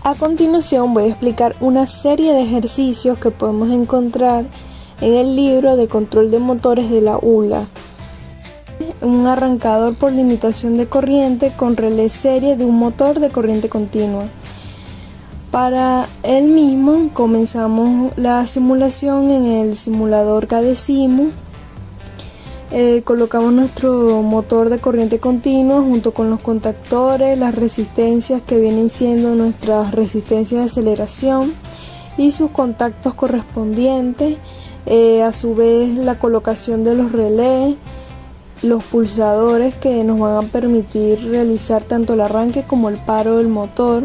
A continuación voy a explicar una serie de ejercicios que podemos encontrar en el libro de control de motores de la ULA. Un arrancador por limitación de corriente con relé serie de un motor de corriente continua. Para el mismo comenzamos la simulación en el simulador Cadesimu. Colocamos nuestro motor de corriente continua junto con los contactores, las resistencias que vienen siendo nuestras resistencias de aceleración y sus contactos correspondientes, a su vez la colocación de los relés, los pulsadores que nos van a permitir realizar tanto el arranque como el paro del motor.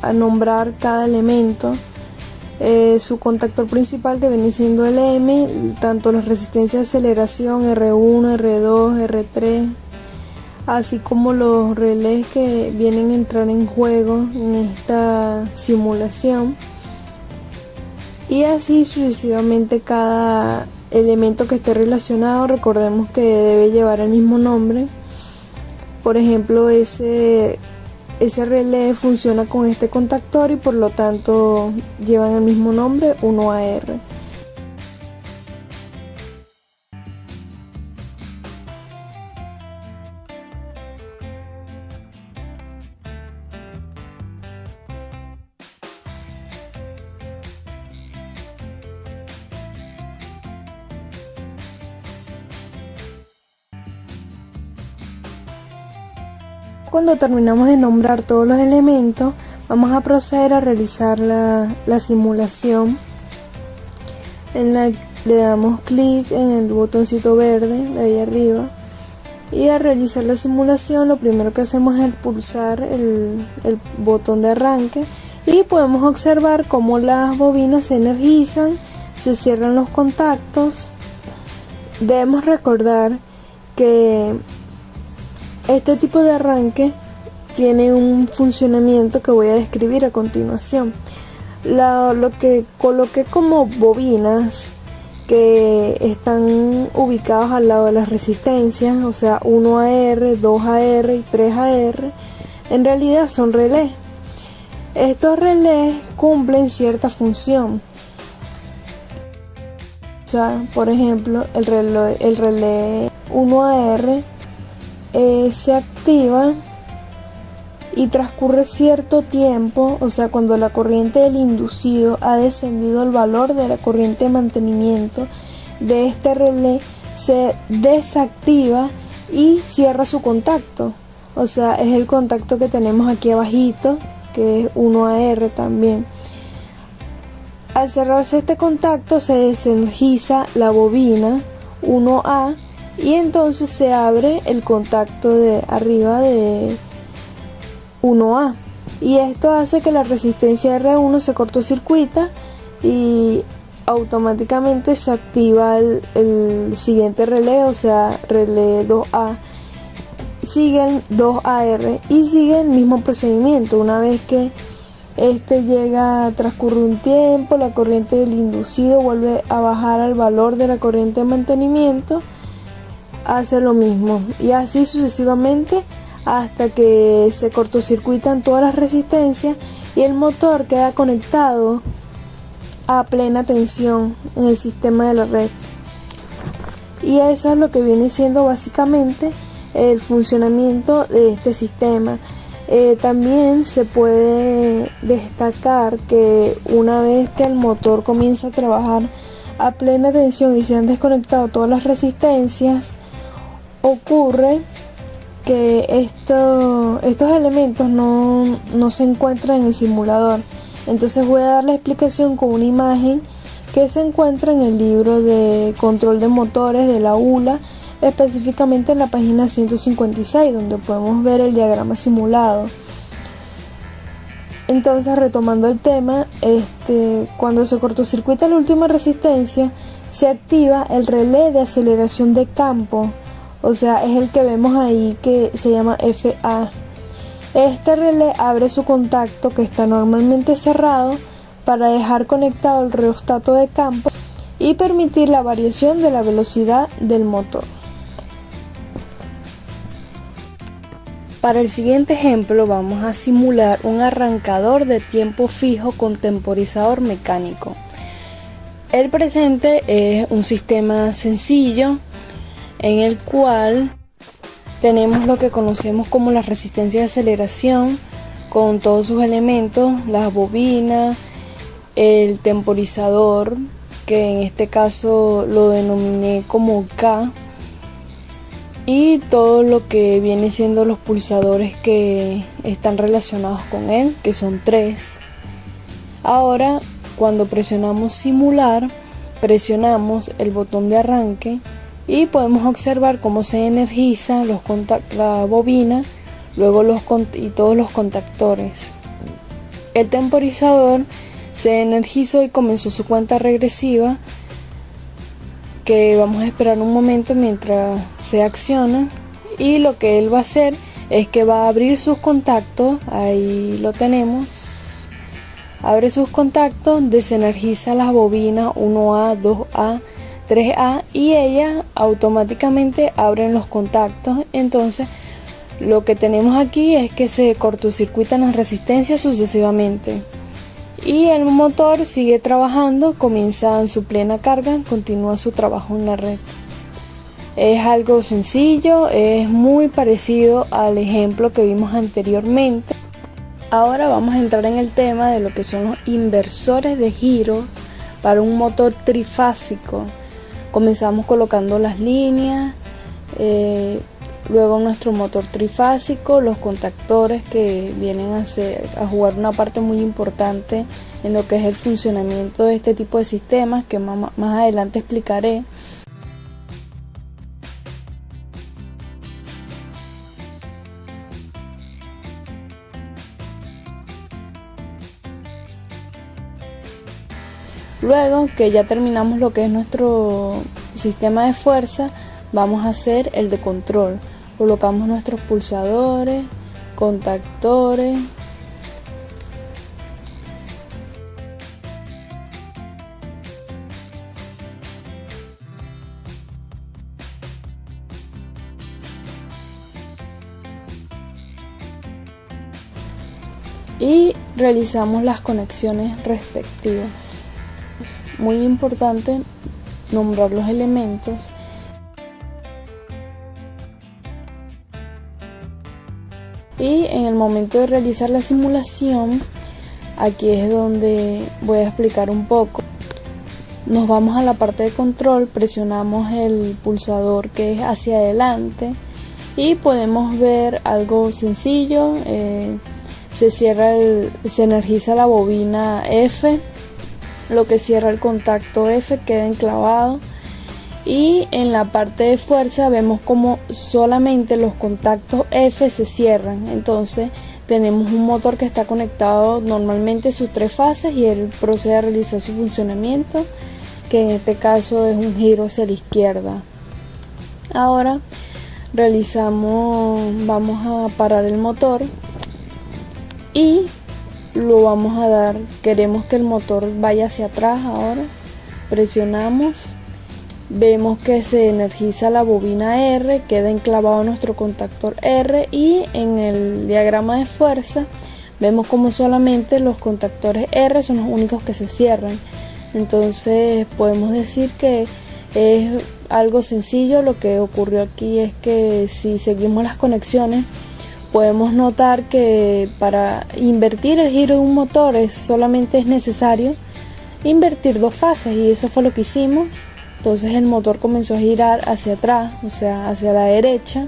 A nombrar cada elemento, su contactor principal que viene siendo el M, tanto las resistencias de aceleración R1, R2, R3, así como los relés que vienen a entrar en juego en esta simulación, y así sucesivamente cada elemento que esté relacionado. Recordemos que debe llevar el mismo nombre. Por ejemplo, ese relé funciona con este contactor y por lo tanto llevan el mismo nombre, 1AR. Cuando terminamos de nombrar todos los elementos, vamos a proceder a realizar la simulación. Le damos clic en el botoncito verde de ahí arriba, y al realizar la simulación lo primero que hacemos es pulsar el botón de arranque y podemos observar cómo las bobinas se energizan, se cierran los contactos. Debemos recordar que este tipo de arranque tiene un funcionamiento que voy a describir a continuación. Lo que coloqué como bobinas que están ubicados al lado de las resistencias, o sea 1AR, 2AR y 3AR, en realidad son relés. Estos relés cumplen cierta función. O sea, por ejemplo, el relé 1AR se activa y transcurre cierto tiempo, o sea, cuando la corriente del inducido ha descendido el valor de la corriente de mantenimiento de este relé, se desactiva y cierra su contacto. O sea, es el contacto que tenemos aquí abajito, que es 1AR también. Al cerrarse este contacto se desenergiza la bobina 1A y entonces se abre el contacto de arriba de 1A, y esto hace que la resistencia R1 se cortocircuita y automáticamente se activa el siguiente relé, o sea relé 2A, sigue el 2AR y sigue el mismo procedimiento. Una vez que transcurre un tiempo, la corriente del inducido vuelve a bajar al valor de la corriente de mantenimiento, hace lo mismo y así sucesivamente hasta que se cortocircuitan todas las resistencias y el motor queda conectado a plena tensión en el sistema de la red. Y eso es lo que viene siendo básicamente el funcionamiento de este sistema. También se puede destacar que una vez que el motor comienza a trabajar a plena tensión y se han desconectado todas las resistencias, ocurre que estos elementos no se encuentran en el simulador. Entonces voy a dar la explicación con una imagen que se encuentra en el libro de control de motores de la ULA, específicamente en la página 156, donde podemos ver el diagrama simulado. Entonces, retomando el tema, cuando se cortocircuita la última resistencia, se activa el relé de aceleración de campo, o sea, es el que vemos ahí que se llama FA. Este relé abre su contacto, que está normalmente cerrado, para dejar conectado el rheostato de campo y permitir la variación de la velocidad del motor. Para el siguiente ejemplo vamos a simular un arrancador de tiempo fijo con temporizador mecánico. El presente es un sistema sencillo en el cual tenemos lo que conocemos como la resistencia de aceleración con todos sus elementos, las bobinas, el temporizador, que en este caso lo denominé como K, y todo lo que viene siendo los pulsadores que están relacionados con él, que son 3. Ahora, cuando presionamos simular, presionamos el botón de arranque y podemos observar cómo se energiza la bobina, luego y todos los contactores. El temporizador se energizó y comenzó su cuenta regresiva, que vamos a esperar un momento mientras se acciona, y lo que él va a hacer es que va a abrir sus contactos. Ahí lo tenemos, abre sus contactos, desenergiza las bobinas 1A, 2A, 3A y ellas automáticamente abren los contactos. Entonces lo que tenemos aquí es que se cortocircuitan las resistencias sucesivamente y el motor sigue trabajando, comienza en su plena carga, continúa su trabajo en la red. Es algo sencillo, es muy parecido al ejemplo que vimos anteriormente. Ahora vamos a entrar en el tema de lo que son los inversores de giros para un motor trifásico. Comenzamos colocando las líneas, luego nuestro motor trifásico, los contactores que vienen a jugar una parte muy importante en lo que es el funcionamiento de este tipo de sistemas, que más adelante explicaré. Luego que ya terminamos lo que es nuestro sistema de fuerza, vamos a hacer el de control. Colocamos nuestros pulsadores, contactores, y realizamos las conexiones respectivas. Es muy importante nombrar los elementos. Y en el momento de realizar la simulación, aquí es donde voy a explicar un poco. Nos vamos a la parte de control, presionamos el pulsador que es hacia adelante y podemos ver algo sencillo. Se energiza la bobina F, lo que cierra el contacto F queda enclavado. Y en la parte de fuerza vemos como solamente los contactos F se cierran. Entonces tenemos un motor que está conectado normalmente sus 3 fases y él procede a realizar su funcionamiento, que en este caso es un giro hacia la izquierda. Ahora vamos a parar el motor y lo vamos a dar, queremos que el motor vaya hacia atrás. Ahora presionamos, vemos que se energiza la bobina R, queda enclavado nuestro contactor R, y en el diagrama de fuerza vemos como solamente los contactores R son los únicos que se cierran. Entonces podemos decir que es algo sencillo. Lo que ocurrió aquí es que si seguimos las conexiones podemos notar que para invertir el giro de un motor solamente es necesario invertir 2 fases, y eso fue lo que hicimos. Entonces el motor comenzó a girar hacia atrás, o sea, hacia la derecha,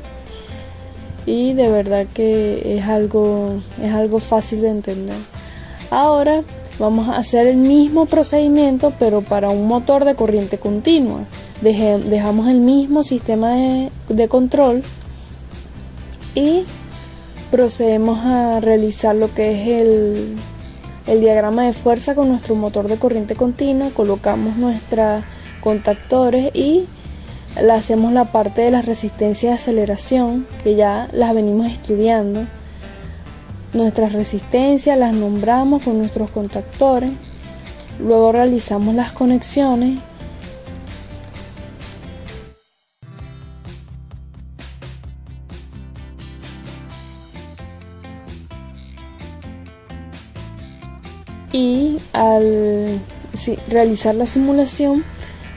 y de verdad que es algo fácil de entender. Ahora vamos a hacer el mismo procedimiento, pero para un motor de corriente continua. Dejamos el mismo sistema de control y procedemos a realizar lo que es el diagrama de fuerza con nuestro motor de corriente continua. Colocamos nuestros contactores y le hacemos la parte de las resistencias de aceleración, que ya las venimos estudiando. Nuestras resistencias las nombramos con nuestros contactores. Luego realizamos las conexiones. Y al realizar la simulación,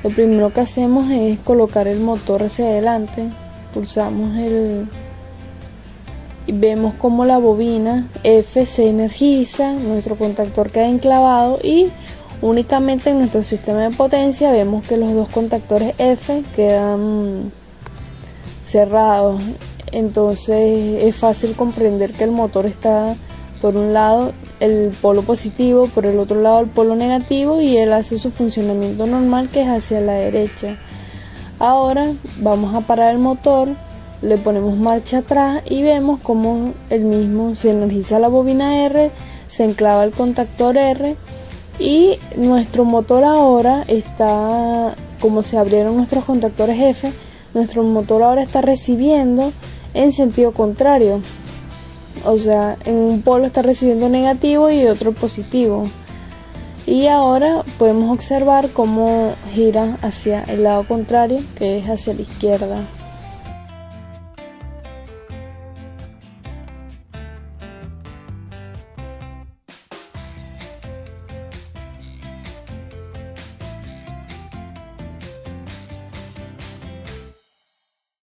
lo primero que hacemos es colocar el motor hacia adelante. Pulsamos y vemos como la bobina F se energiza, nuestro contactor queda enclavado y únicamente en nuestro sistema de potencia vemos que los dos contactores F quedan cerrados. Entonces es fácil comprender que el motor está por un lado el polo positivo, por el otro lado el polo negativo, y él hace su funcionamiento normal, que es hacia la derecha. Ahora vamos a parar el motor, le ponemos marcha atrás y vemos como el mismo se energiza la bobina R, se enclava el contactor R y nuestro motor ahora está, como se abrieron nuestros contactores F, nuestro motor ahora está recibiendo en sentido contrario. O sea, en un polo está recibiendo negativo y otro positivo. Y ahora podemos observar cómo gira hacia el lado contrario, que es hacia la izquierda.